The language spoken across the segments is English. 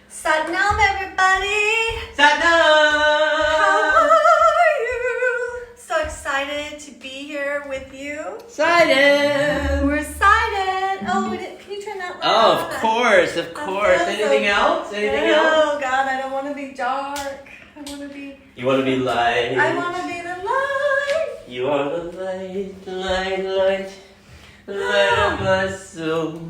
Satnam, everybody! Satnam! How are you? So excited to be here with you. Excited! We're excited. Oh, can you turn that light Oh, on? of course. Anything else? Anything else? Oh, God, I don't want to be dark. I want to be... You want to be light. I want to be the light. You are the light of my soul.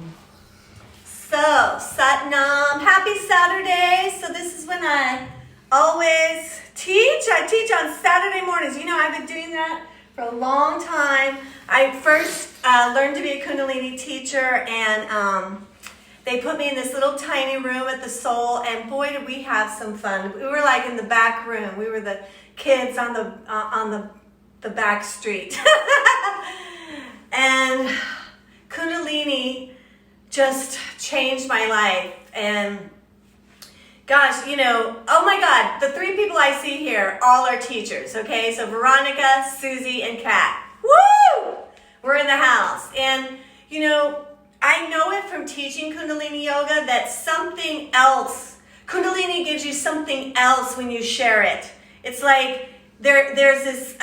So, Satnam, happy Saturday. So this is when I always teach. I teach on Saturday mornings. You know, I've been doing that for a long time. I first learned to be a Kundalini teacher, and they put me in this little tiny room at the Soul, and boy, did we have some fun. We were like in the back room. We were the kids on the back street. And Kundalini just changed my life. And gosh, you know, oh my God, the three people I see here, all are teachers, okay? So Veronica, Susie, and Kat. Woo! We're in the house. And, you know, I know it from teaching Kundalini Yoga that something else, Kundalini gives you something else when you share it. It's like there's this...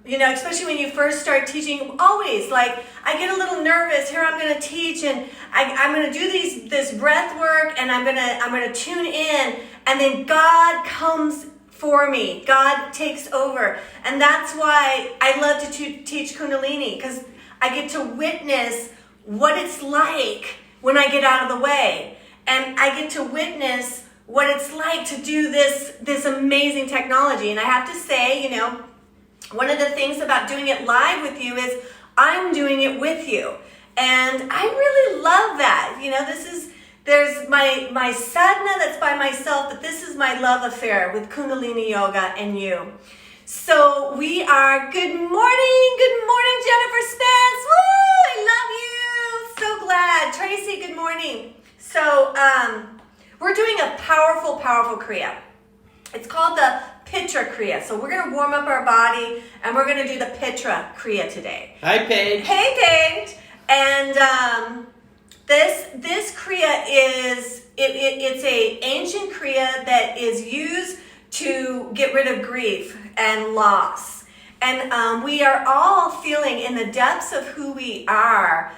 you know, especially when you first start teaching, always, like, I get a little nervous. Here I'm going to teach, and I'm going to do this breath work, and I'm going to tune in, and then God comes for me. God takes over. And that's why I love to teach Kundalini, because I get to witness what it's like when I get out of the way. And I get to witness what it's like to do this amazing technology. And I have to say, you know, one of the things about doing it live with you is I'm doing it with you. And I really love that. You know, there's my sadhana that's by myself, but this is my love affair with Kundalini Yoga and you. So we are, good morning, Jennifer Spence. Woo, I love you. So glad. Tracy, good morning. So we're doing a powerful Kriya. It's called the Pittra Kriya. So we're going to warm up our body, and we're going to do the Pittra Kriya today. Hi, Paige. Hey, Paige. And this Kriya is, it's a ancient Kriya that is used to get rid of grief and loss. And we are all feeling in the depths of who we are,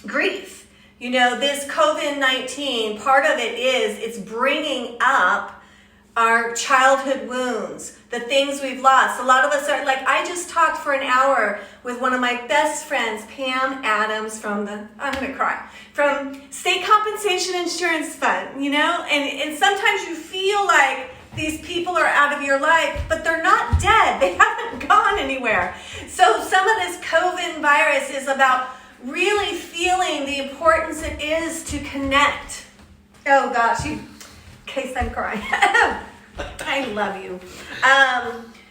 grief. You know, this COVID-19, part of it is it's bringing up our childhood wounds, the things we've lost. A lot of us are like, I just talked for an hour with one of my best friends, Pam Adams from State Compensation Insurance Fund, you know? And sometimes you feel like these people are out of your life, but they're not dead. They haven't gone anywhere. So some of this COVID virus is about really feeling the importance it is to connect. Oh gosh, in case I'm crying. I love you.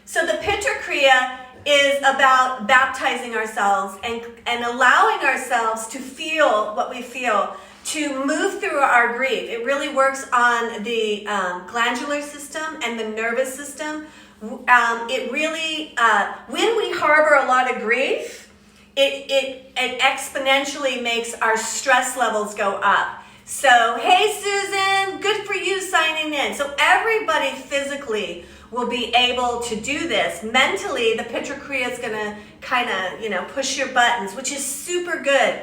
So the Pittra Kriya is about baptizing ourselves and allowing ourselves to feel what we feel, to move through our grief. It really works on the glandular system and the nervous system. It really, when we harbor a lot of grief, it exponentially makes our stress levels go up. So, hey Susan, good for you signing in. So everybody physically will be able to do this. Mentally, the Pittra Kriya is going to kind of, you know, push your buttons, which is super good.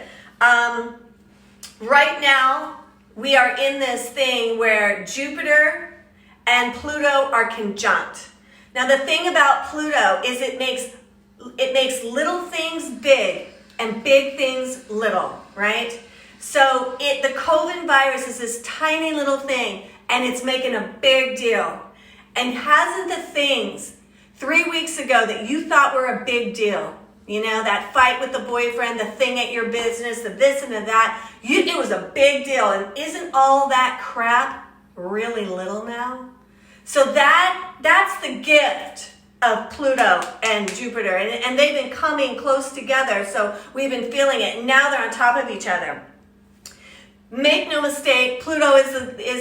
Right now, we are in this thing where Jupiter and Pluto are conjunct. Now, the thing about Pluto is it makes little things big and big things little, right? So the COVID virus is this tiny little thing, and it's making a big deal. And hasn't the things 3 weeks ago that you thought were a big deal, you know, that fight with the boyfriend, the thing at your business, the this and the that, it was a big deal. And isn't all that crap really little now? So that's the gift of Pluto and Jupiter. And they've been coming close together, so we've been feeling it. And now they're on top of each other. Make no mistake, Pluto is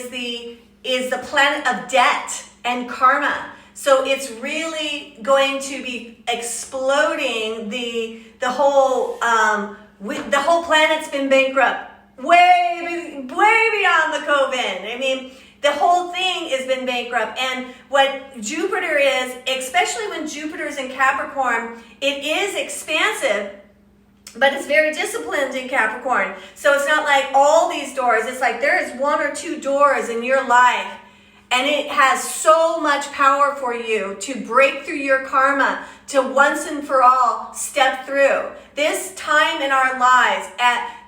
the planet of debt and karma. So it's really going to be exploding. The whole planet's been bankrupt way beyond the COVID. I mean, the whole thing has been bankrupt. And what Jupiter is, especially when Jupiter is in Capricorn, it is expansive, but it's very disciplined in Capricorn. So it's not like all these doors. It's like there is one or two doors in your life, and it has so much power for you to break through your karma, to once and for all step through this time in our lives,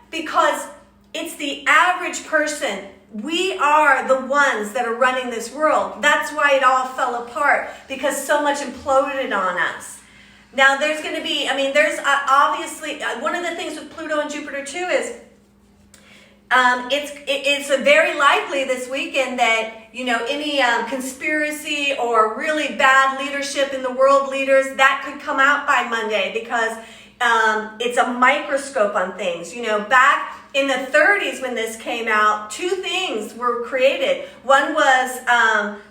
because it's the average person. We are the ones that are running this world. That's why it all fell apart, because so much imploded on us. Now, there's going to be, there's obviously, one of the things with Pluto and Jupiter too is it's very likely this weekend that, any conspiracy or really bad leadership in the world leaders, that could come out by Monday, because it's a microscope on things. Back in the 30s when this came out, two things were created. One was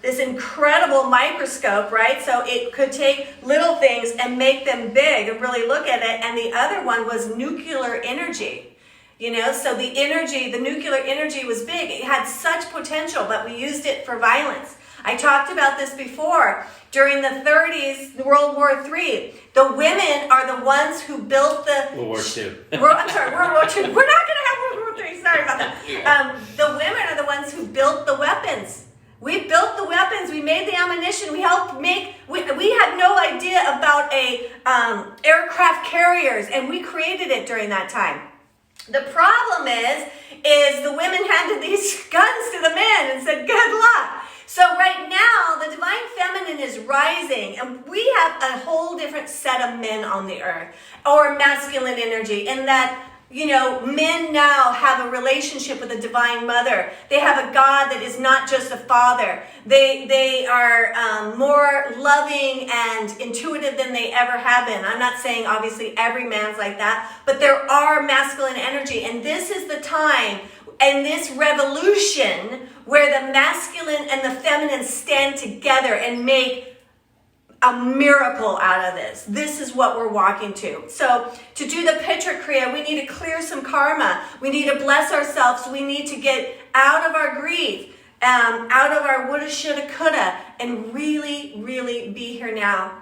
this incredible microscope, right? So it could take little things and make them big and really look at it. And the other one was nuclear energy. So the nuclear energy was big. It had such potential, but we used it for violence. I talked about this before. During the 30s, World War III, the women are the ones who built the... World War II. World War II. We're not going to have World War III. Sorry about that. The women are the ones who built the weapons. We built the weapons. We made the ammunition. We helped make... We had no idea about aircraft carriers, and we created it during that time. The problem is the women handed these guns to the men and said, good luck. So right now, the divine feminine is rising, and we have a whole different set of men on the earth, or masculine energy, in that, men now have a relationship with the divine mother. They have a God that is not just a father. They are more loving and intuitive than they ever have been. I'm not saying obviously every man's like that, but there are masculine energy, and this is the time and this revolution where the masculine and the feminine stand together and make a miracle out of this. This is what we're walking to. So to do the Pittra Kriya, we need to clear some karma. We need to bless ourselves. We need to get out of our grief, out of our woulda, shoulda, coulda, and really, really be here now.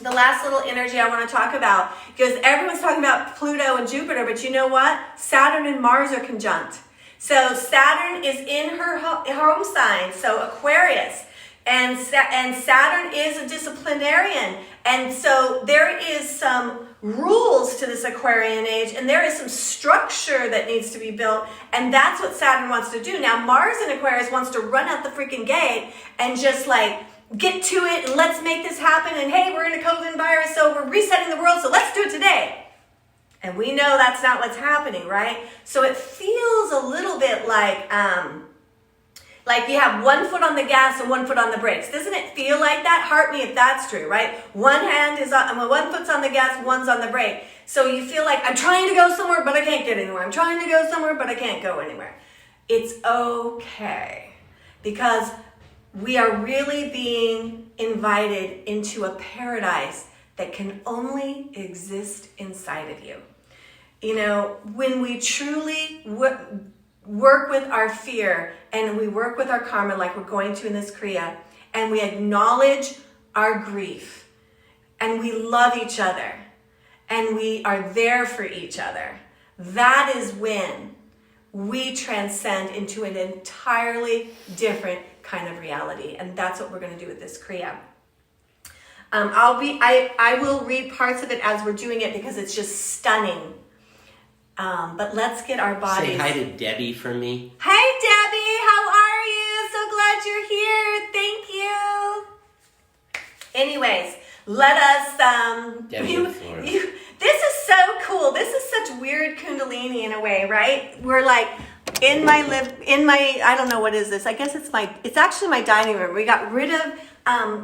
The last little energy I want to talk about, because everyone's talking about Pluto and Jupiter, but you know what? Saturn and Mars are conjunct. So Saturn is in her home sign, so Aquarius. And Saturn is a disciplinarian. And so there is some rules to this Aquarian age, and there is some structure that needs to be built. And that's what Saturn wants to do. Now, Mars in Aquarius wants to run out the freaking gate and just get to it, and let's make this happen. And hey, we're in a COVID virus, so we're resetting the world, so let's do it today. And we know that's not what's happening, right? So it feels a little bit like you have one foot on the gas and one foot on the brakes. Doesn't it feel like that? Heart me if that's true, right? One foot's on the gas, one's on the brake. So you feel like, I'm trying to go somewhere, but I can't get anywhere. I'm trying to go somewhere, but I can't go anywhere. It's okay, because we are really being invited into a paradise that can only exist inside of you. When we truly work with our fear and we work with our karma, like we're going to in this Kriya, and we acknowledge our grief, and we love each other, and we are there for each other, that is when we transcend into an entirely different kind of reality. And that's what we're going to do with this Kriya. I will read parts of it as we're doing it, because it's just stunning. But let's get our bodies. Say hi to Debbie for me. Hi, Debbie. How are you? So glad you're here. Thank you. Anyways, let us. Debbie in Florida. This is so cool. This is such weird Kundalini in a way, right? We're like in my I don't know what is this. I guess it's actually my dining room. We got rid of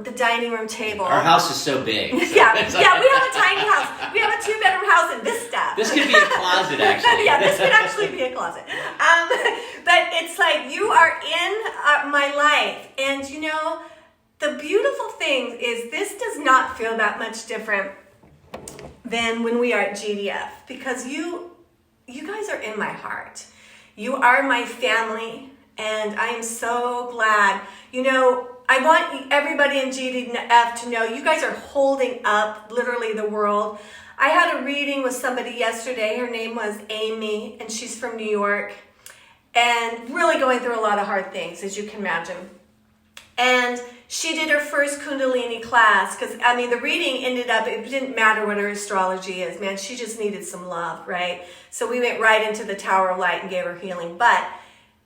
the dining room table. Our house is so big. So yeah, we have a tiny house. We have a 2-bedroom house and this stuff. This could be a closet, actually. Yeah, this could actually be a closet. But it's like you are in my life, and the beautiful thing is this does not feel that much different than when we are at GDF, because you guys are in my heart. You are my family, and I am so glad. You know, I want everybody in GDF to know you guys are holding up literally the world. I had a reading with somebody yesterday. Her name was Amy, and she's from New York, and really going through a lot of hard things, as you can imagine. And she did her first Kundalini class because, I mean, the reading ended up, it didn't matter what her astrology is, man. She just needed some love, right? So we went right into the Tower of Light and gave her healing. But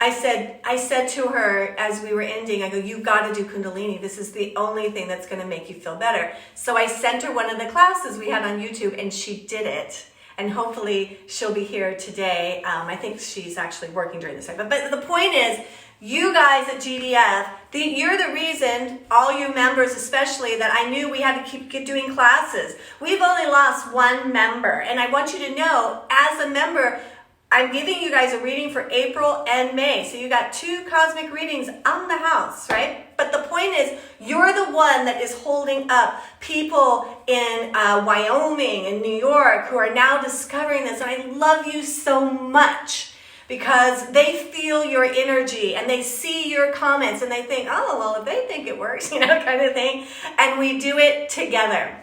I said to her as we were ending, I go, you've got to do Kundalini. This is the only thing that's going to make you feel better. So I sent her one of the classes we had on YouTube, and she did it. And hopefully she'll be here today. I think she's actually working during this time. But the point is, you guys at GDF, you're the reason, all you members especially, that I knew we had to keep doing classes. We've only lost one member. And I want you to know, as a member, I'm giving you guys a reading for April and May. So you got 2 cosmic readings on the house, right? But the point is, you're the one that is holding up people in Wyoming and New York who are now discovering this. And I love you so much because they feel your energy and they see your comments and they think, oh, well, if they think it works, you know, kind of thing. And we do it together.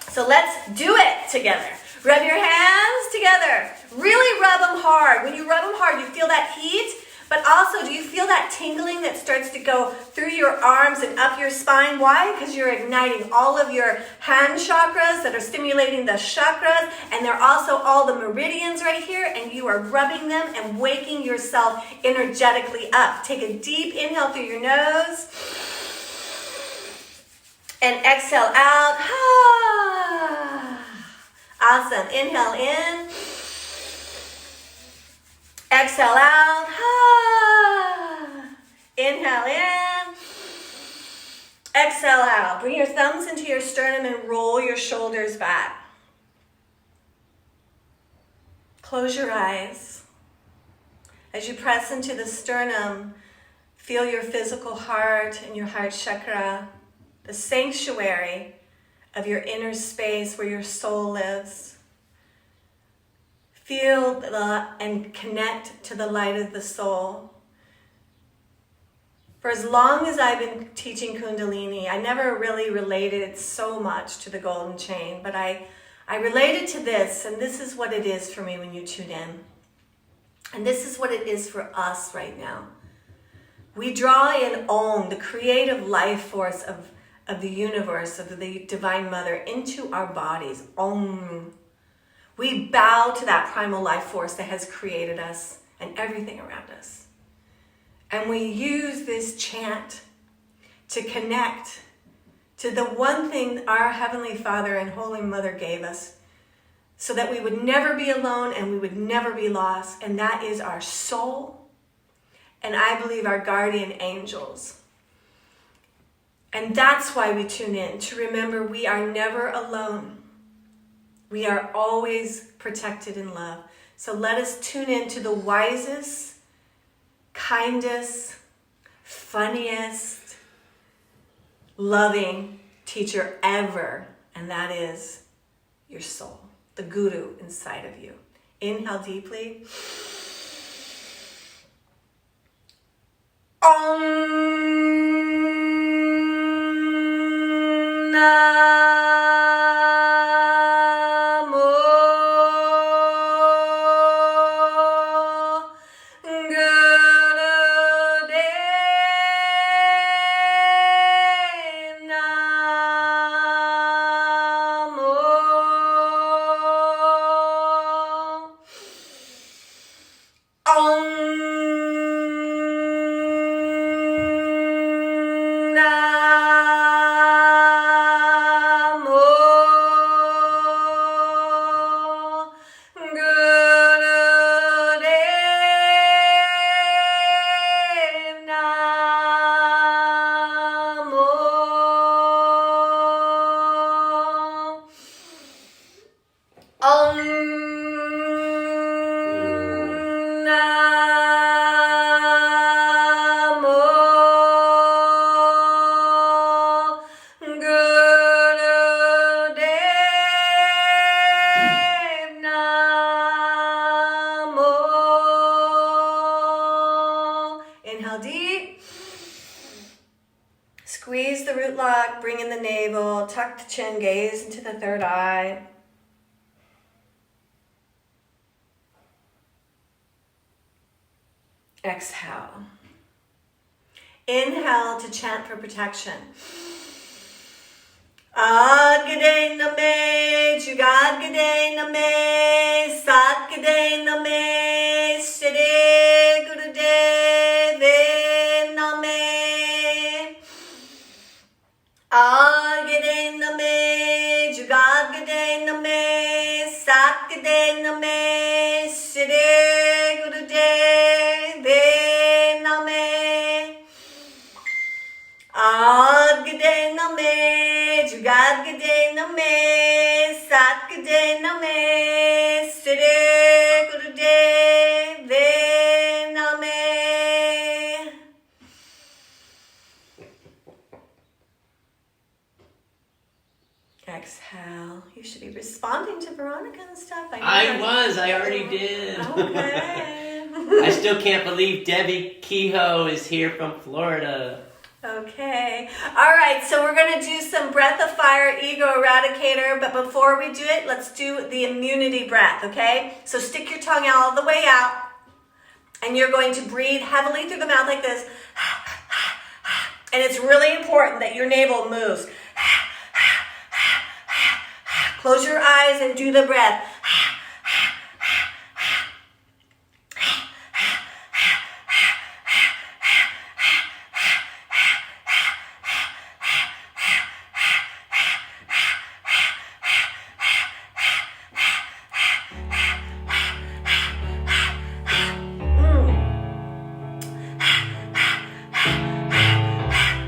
So let's do it together. Rub your hands together. Really rub them hard. When you rub them hard, you feel that heat, but also do you feel that tingling that starts to go through your arms and up your spine? Why? Because you're igniting all of your hand chakras that are stimulating the chakras, and they're also all the meridians right here, and you are rubbing them and waking yourself energetically up. Take a deep inhale through your nose and exhale out. Awesome. Inhale in. Exhale out. Inhale in. Exhale out. Bring your thumbs into your sternum and roll your shoulders back. Close your eyes. As you press into the sternum, feel your physical heart and your heart chakra, the sanctuary of your inner space where your soul lives. Feel and connect to the light of the soul. For as long as I've been teaching Kundalini, I never really related so much to the golden chain, but I related to this, and this is what it is for me when you tune in. And this is what it is for us right now. We draw in Om, the creative life force of the universe, of the Divine Mother, into our bodies. Om. We bow to that primal life force that has created us and everything around us. And we use this chant to connect to the one thing our Heavenly Father and Holy Mother gave us so that we would never be alone and we would never be lost. And that is our soul, and I believe our guardian angels. And that's why we tune in, to remember we are never alone. We are always protected in love. So let us tune in to the wisest, kindest, funniest, loving teacher ever. And that is your soul, the guru inside of you. Inhale deeply. Inhale deep. Squeeze the root lock, bring in the navel, tuck the chin, gaze into the third eye. Exhale. Inhale to chant for protection. Adgade name, Jugadgade name, Satgade name, Shri Gurudev name. Adgade name, Jugadgade name, Satgade name, Shri Gurudev name. Adgade name, Jugadgade name, Satgade name, Shri Gurudev name. Exhale. You should be responding to Veronica and stuff. I already did. Okay. I still can't believe Debbie Kehoe is here from Florida. Okay. All right. So we're going to do some breath of fire, ego eradicator. But before we do it, let's do the immunity breath. Okay. So stick your tongue out all the way out. And you're going to breathe heavily through the mouth like this. And it's really important that your navel moves. Close your eyes and do the breath.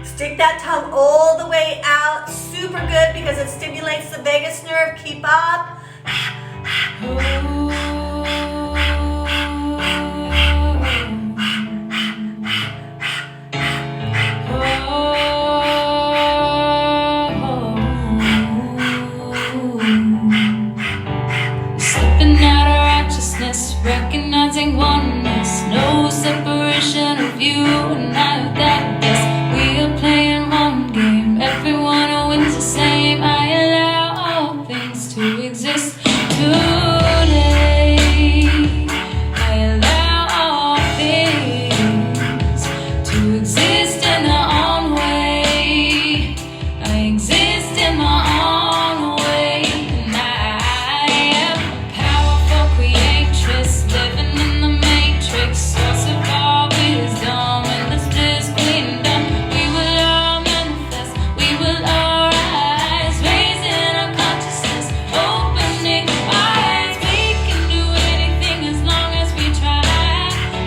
Stick that tongue all the way out. Super good because it stimulates the vagus nerve. Keep up. Stepping out of righteousness, recognizing oneness, no separation of you and I. That yes, we are playing one game. Everyone who wins the same. I allow all things to exist today. I allow all things to exist in their own way. I exist in my own way. And I am a powerful creatress, living in the matrix, source of all wisdom, endless bliss, kingdom. We will all manifest, we will all rise, raising our consciousness, opening eyes. We can do anything as long as we try.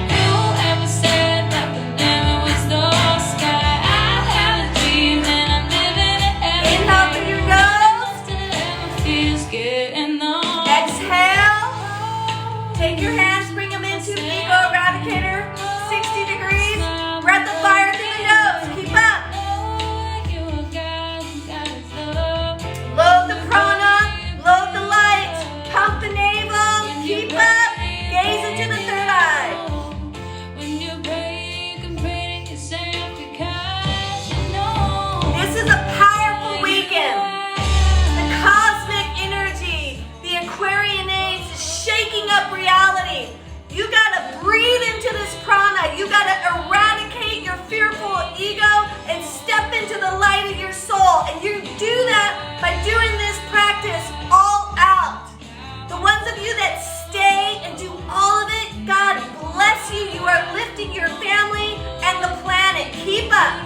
Whoever said that the limit was the sky? I have a dream and I'm living it every Inhale through your nose. Still ever feels good in the Exhale. Take your hands, bring them into ego eradicator. 60 degrees. Breath of fire through the nose. Keep up. Load the prana. Load the light. Pump the navel. Keep up. Gaze into the third eye. When you break and pray to yourself because you know This is a powerful weekend. The cosmic energy, the Aquarian age is shaking up reality. You gotta breathe into this prana. You gotta eradicate your fearful ego and step into the light of your soul. And you do that by doing this practice all out. The ones of you that stay and do all of it, God bless you. You are lifting your family and the planet. Keep up.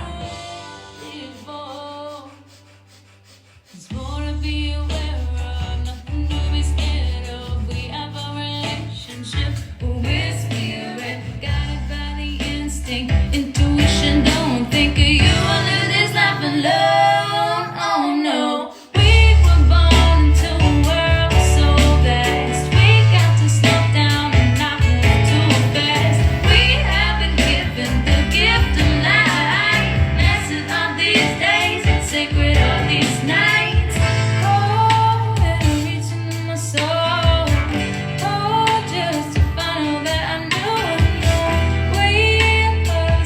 there's more to be aware of, nothing to be scared of. We have a relationship with spirit, guided by the instinct, intuition. Don't think you will live this life alone. Oh no, we were born into a world so vast. We got to slow down and not move too fast. We have been given the gift of life. Blessed are these days and sacred are these nights. Oh, and I'm reaching in my soul. Oh, just to find out that I know we are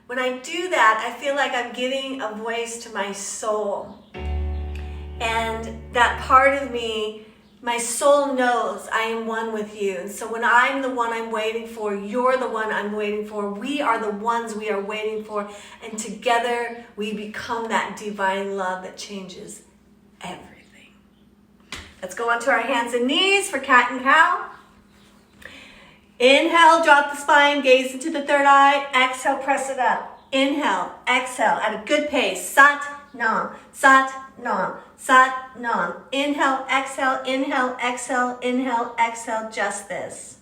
When I do that, I feel like I'm giving a voice to my soul. And that part of me, my soul knows I am one with you. And so when I'm the one I'm waiting for, you're the one I'm waiting for. We are the ones we are waiting for. And together we become that divine love that changes everything. Let's go onto our hands and knees for cat and cow. Inhale, drop the spine, gaze into the third eye. Exhale, press it up. Inhale, exhale at a good pace. Sat, nam, sat, nam, sat, nam. Inhale, exhale, inhale, exhale, inhale, exhale. Just this.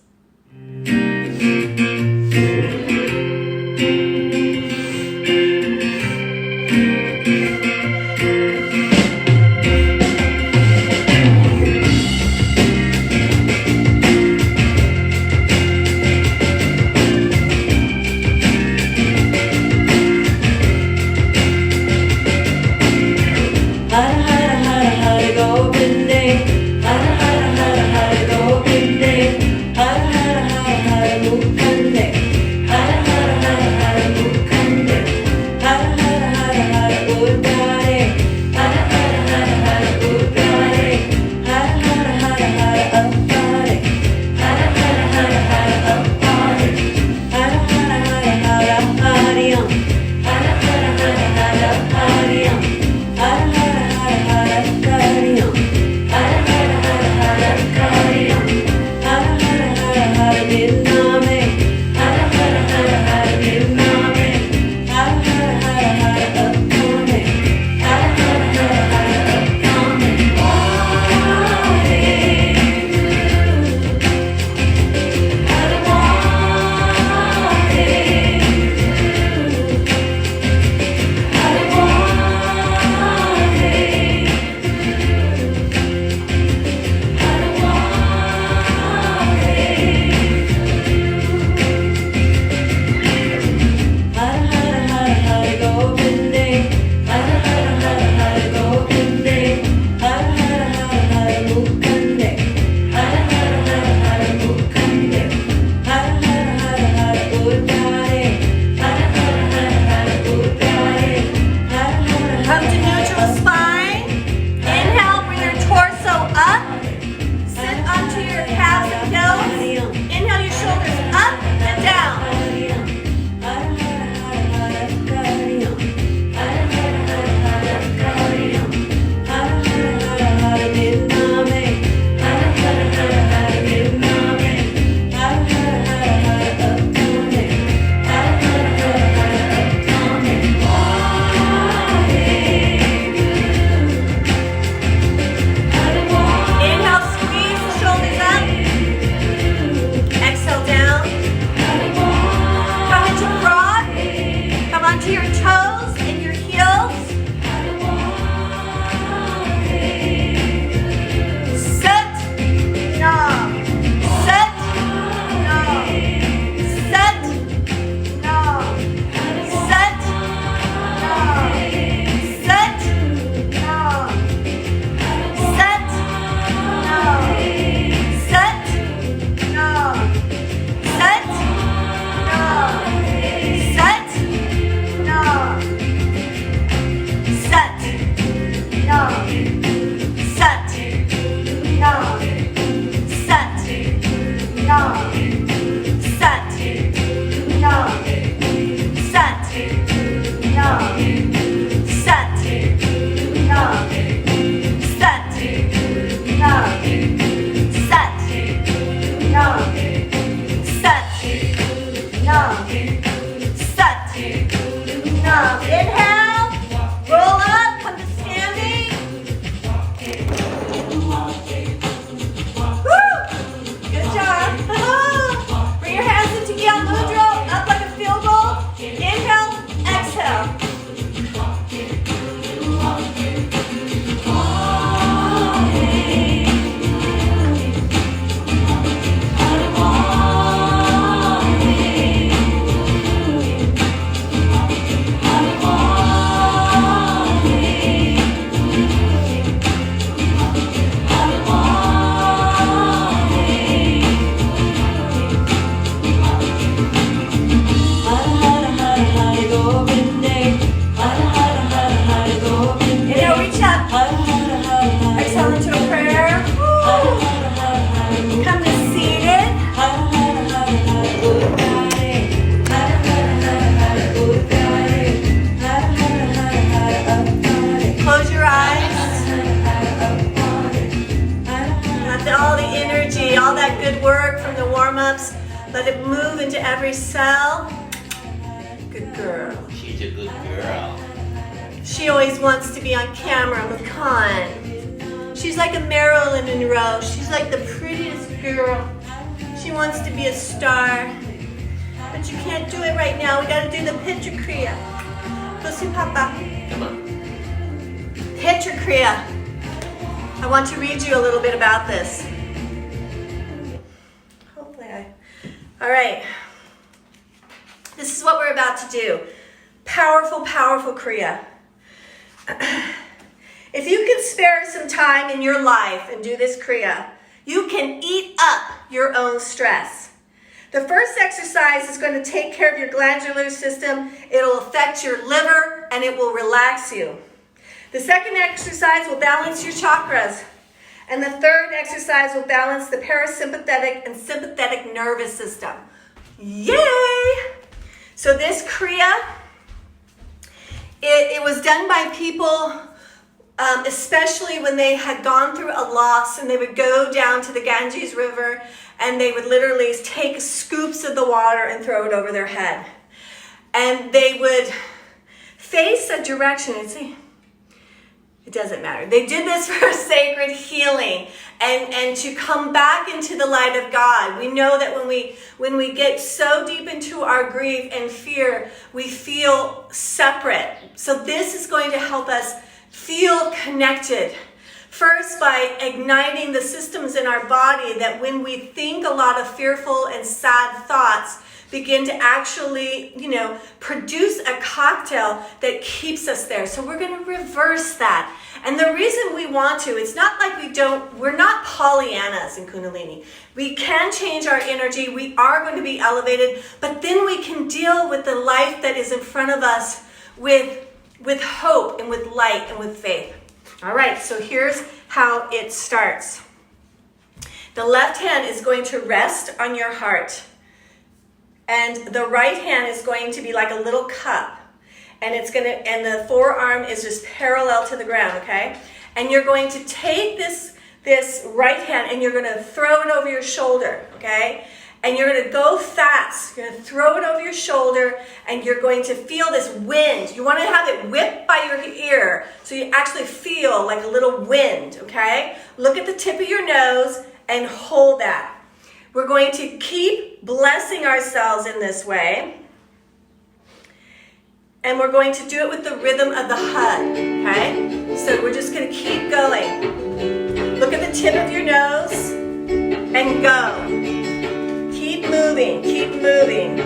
Inhale, roll up, come to standing. Woo! Good job. Bring your hands into Gyal Mudra, up like a field goal. Inhale, exhale. Let it move into every cell. Good girl. She's a good girl. She always wants to be on camera with Con. She's like a Marilyn Monroe. She's like the prettiest girl. She wants to be a star. But you can't do it right now. We gotta do the Pittra Kriya. Go see Papa. Come on. Pittra Kriya. I want to read you a little bit about this. All right. This is what we're about to do. Powerful, powerful Kriya. If you can spare some time in your life and do this Kriya, you can eat up your own stress. The first exercise is going to take care of your glandular system. It'll affect your liver and it will relax you. The second exercise will balance your chakras. And the third exercise will balance the parasympathetic and sympathetic nervous system. Yay! So this Kriya, it was done by people, especially when they had gone through a loss, and they would go down to the Ganges River and they would literally take scoops of the water and throw it over their head. And they would face a direction and say, it doesn't matter. They did this for sacred healing and to come back into the light of God. We know that when we get so deep into our grief and fear, we feel separate. So this is going to help us feel connected. First, by igniting the systems in our body that when we think a lot of fearful and sad thoughts, begin to actually, produce a cocktail that keeps us there. So we're going to reverse that. And the reason we want to, it's not like we're not Pollyannas in Kundalini. We can change our energy. We are going to be elevated, but then we can deal with the life that is in front of us with hope and with light and with faith. All right, so here's how it starts. The left hand is going to rest on your heart. And the right hand is going to be like a little cup. And and the forearm is just parallel to the ground, okay? And you're going to take this right hand and you're going to throw it over your shoulder, okay? And you're going to go fast. You're going to throw it over your shoulder and you're going to feel this wind. You want to have it whip by your ear so you actually feel like a little wind, okay? Look at the tip of your nose and hold that. We're going to keep blessing ourselves in this way. And we're going to do it with the rhythm of the hug, okay? So we're just going to keep going. Look at the tip of your nose and go. Keep moving, keep moving.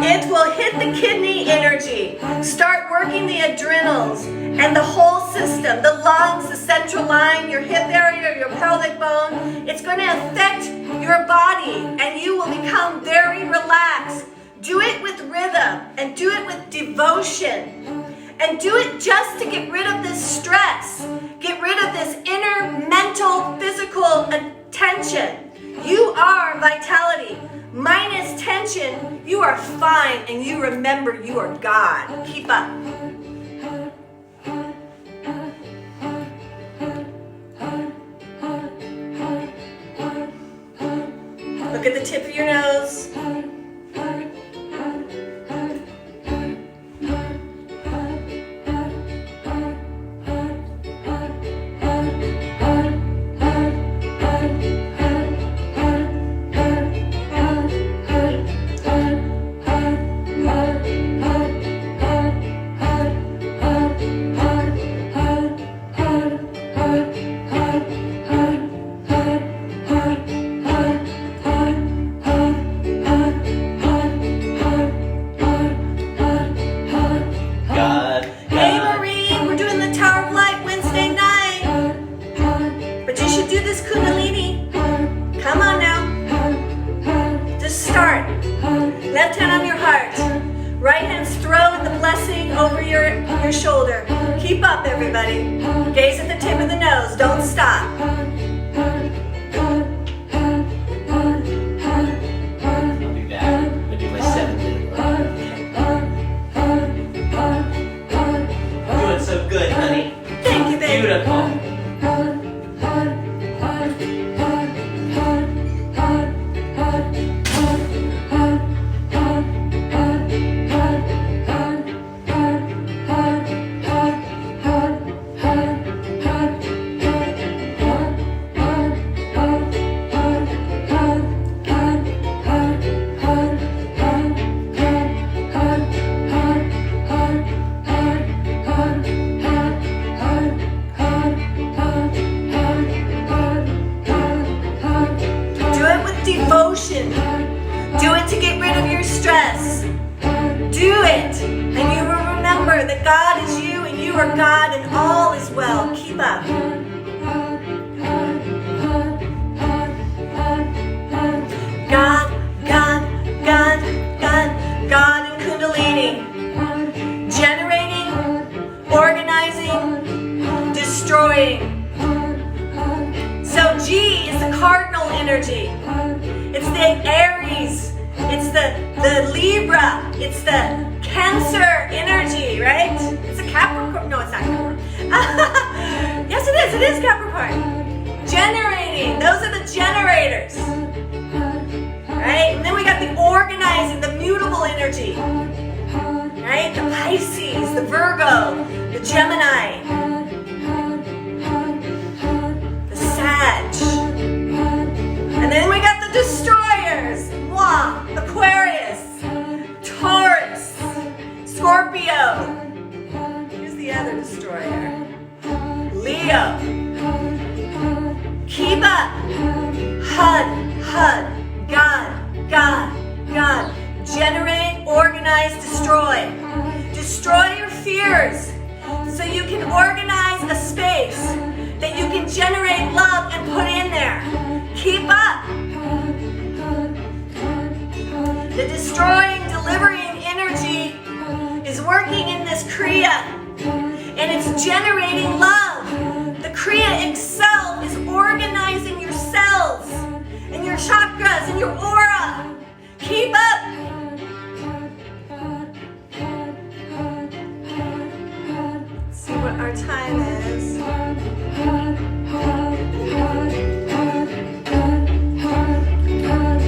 It will hit the kidney energy. Start working the adrenals and the whole system, the lungs, the central line, your hip area, your pelvic bone. It's going to affect your body and you will become very relaxed. Do it with rhythm and do it with devotion. And do it just to get rid of this stress. Get rid of this inner mental, physical tension. You are vitality. Minus tension, you are fine, and you remember you are God. Keep up. Look at the tip of your nose. Shoulder. Keep up, everybody. Gaze at the tip of the nose. Don't stop. I'll be back. I'm going to do my 7-minute run. Doing so good, honey. Thank you, baby. Beautiful. emotion. Do it to get rid of your stress. Do it, and you will remember that God is you and you are God and all is well. Keep up. God, God, God, God, God and Kundalini. Generating, organizing, destroying. So G is the cardinal energy. It's the Aries. It's the Libra. It's the Cancer energy, right? It's a Capricorn. No, it's not Capricorn. Yes, it is. It is Capricorn. Generating. Those are the generators. Right? And then we got the organizing, the mutable energy. Right? The Pisces, the Virgo, the Gemini, the Sag. And then we got the destroyers. Mwah, Aquarius, Taurus, Scorpio. Here's the other destroyer. Leo. Keep up. HUD, HUD. God, God, God. Generate, organize, destroy. Destroy your fears so you can organize a space that you can generate love and put in there. Keep up. The destroying, delivering energy is working in this Kriya, and it's generating love. The Kriya itself is organizing your cells and your chakras and your aura. Keep up. Let's see what our time is.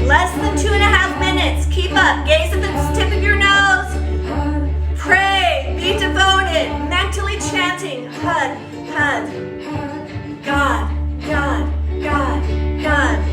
Less than 2.5 minutes. Keep up. Gaze at the tip of your nose. Pray. Be devoted. Mentally chanting. HUD, HUD. God, God, God, God.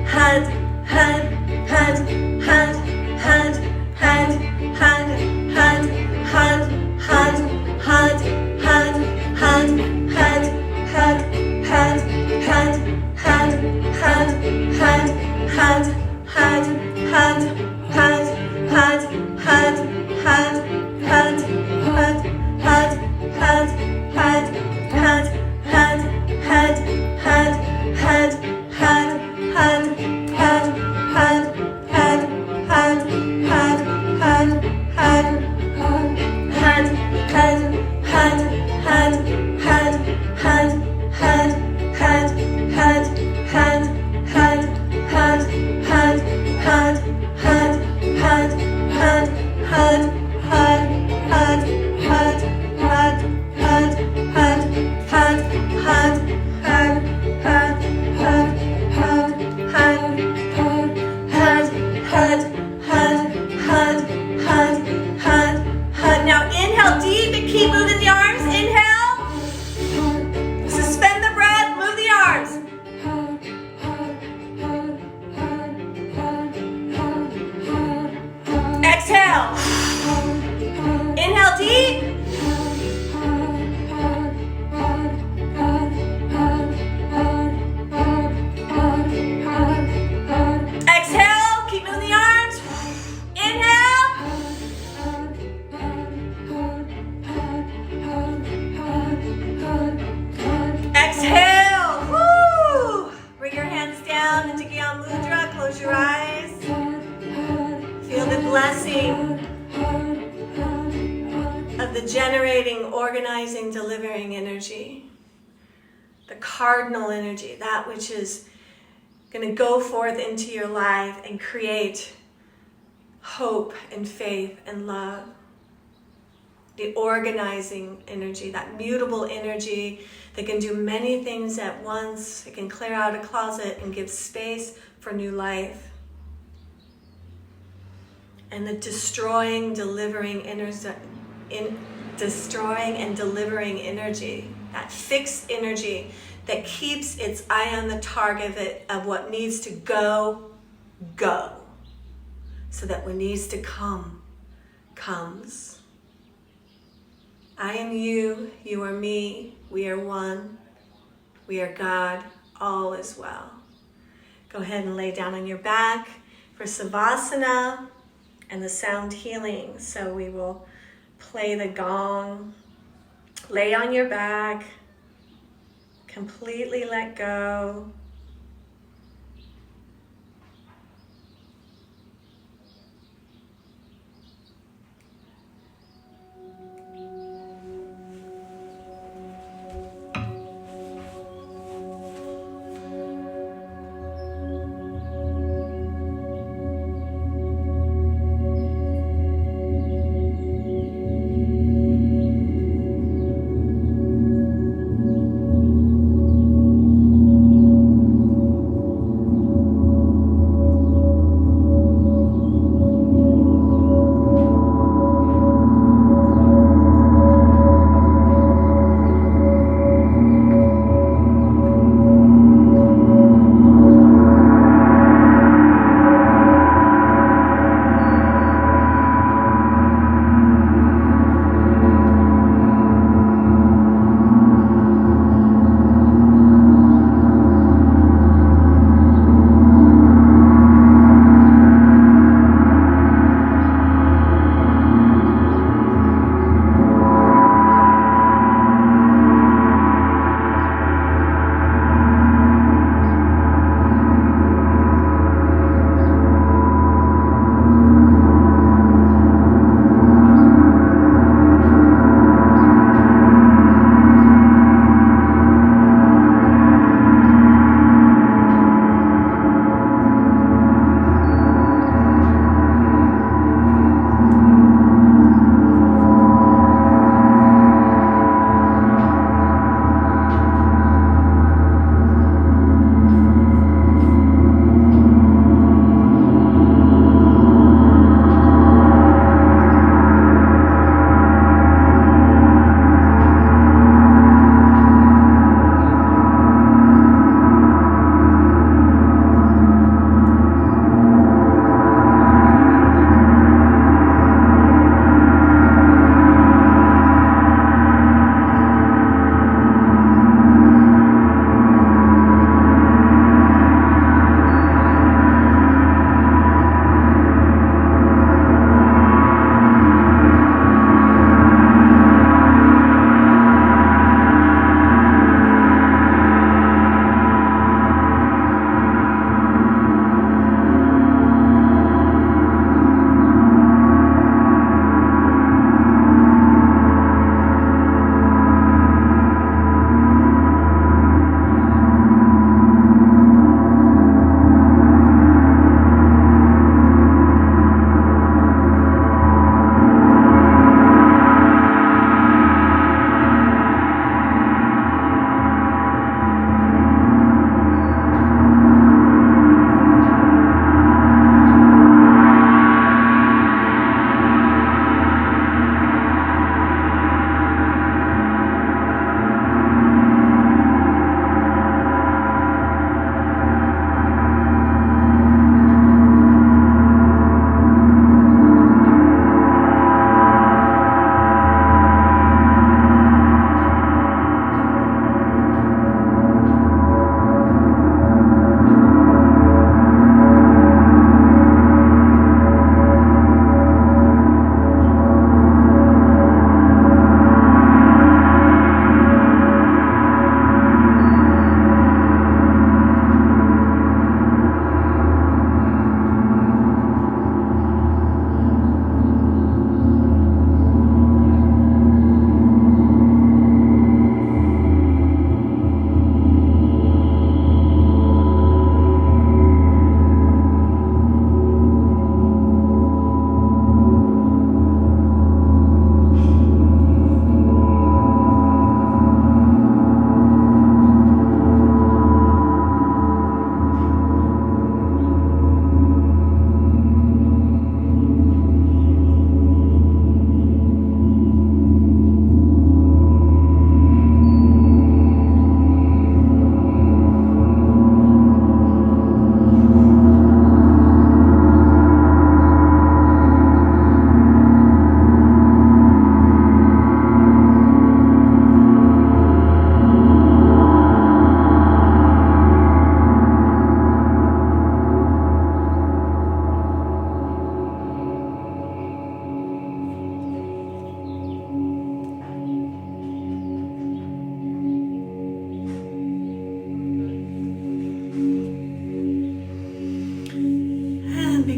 organizing, delivering energy. The cardinal energy, that which is going to go forth into your life and create hope and faith and love. The organizing energy, that mutable energy that can do many things at once. It can clear out a closet and give space for new life. And the destroying and delivering energy, that fixed energy that keeps its eye on the target of what needs to go, so that what needs to come, comes. I am you, you are me, we are one, we are God, all is well. Go ahead and lay down on your back for Savasana and the sound healing. So we will play the gong, lay on your back, completely let go.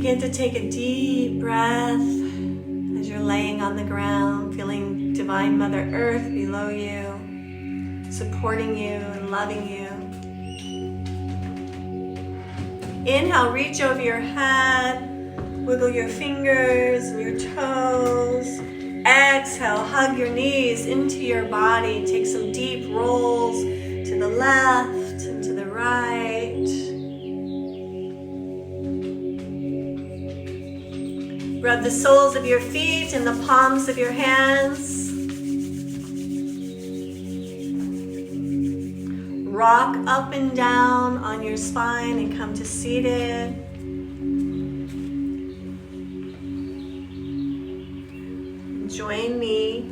begin to take a deep breath as you're laying on the ground, feeling Divine Mother Earth below you, supporting you and loving you. Inhale, reach over your head, wiggle your fingers and your toes. Exhale, hug your knees into your body. Take some deep rolls to the left and to the right. Rub the soles of your feet and the palms of your hands. Rock up and down on your spine and come to seated. Join me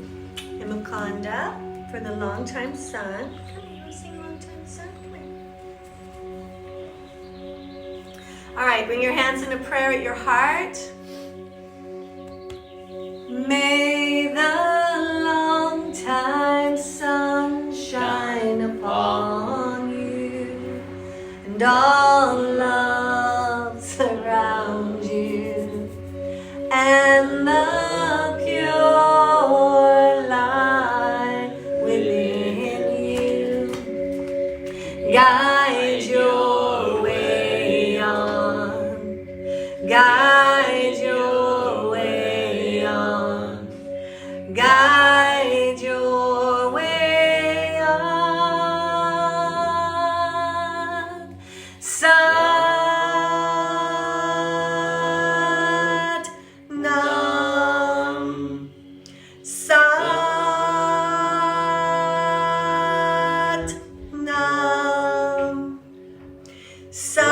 in Mukunda for the Long Time Sun. Come here, you want to sing Long Time Sun? Come here. All right, bring your hands into prayer at your heart. May the long time sun shine upon you, and all love surround you, and the pure light within you guide your way on, guide your way on, guide your way on. Sat Nam, Sat Nam, Sat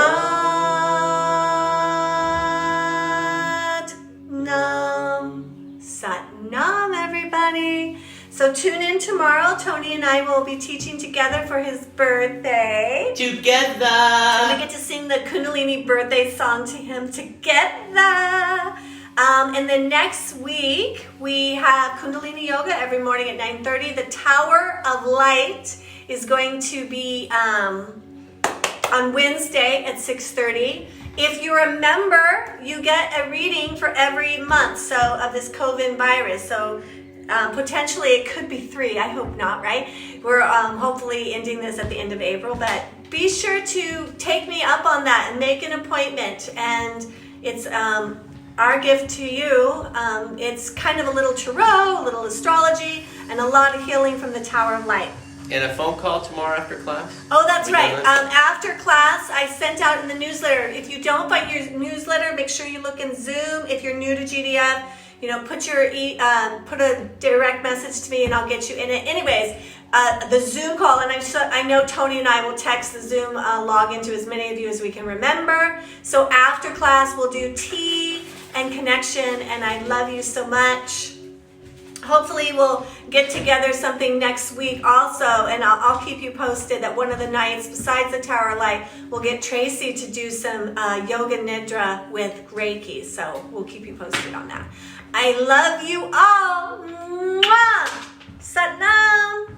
Nam, Sat Nam, everybody. So tune in tomorrow. Tony and I will be teaching together for his birthday. Together. And we get to sing the Kundalini birthday song to him together. And then next week, we have Kundalini Yoga every morning at 9:30. The Tower of Light is going to be on Wednesday at 6:30. If you're a member, you get a reading for every month of this COVID virus. So potentially it could be 3. I hope not, right? We're hopefully ending this at the end of April, but be sure to take me up on that and make an appointment. And it's our gift to you. It's kind of a little tarot, a little astrology, and a lot of healing from the Tower of Light. And a phone call tomorrow after class? Oh, that's We right. done that? After class, I sent out in the newsletter. If you don't find your newsletter, make sure you look in Zoom. If you're new to GDF, put a direct message to me and I'll get you in it. Anyways, the Zoom call, and I know Tony and I will text the Zoom login to as many of you as we can remember. So after class, we'll do tea and connection, and I love you so much. Hopefully we'll get together something next week also, and I'll keep you posted that one of the nights, besides the Tower of Light, we'll get Tracy to do some Yoga Nidra with Reiki, so we'll keep you posted on that. I love you all. Mwah! Sat Nam!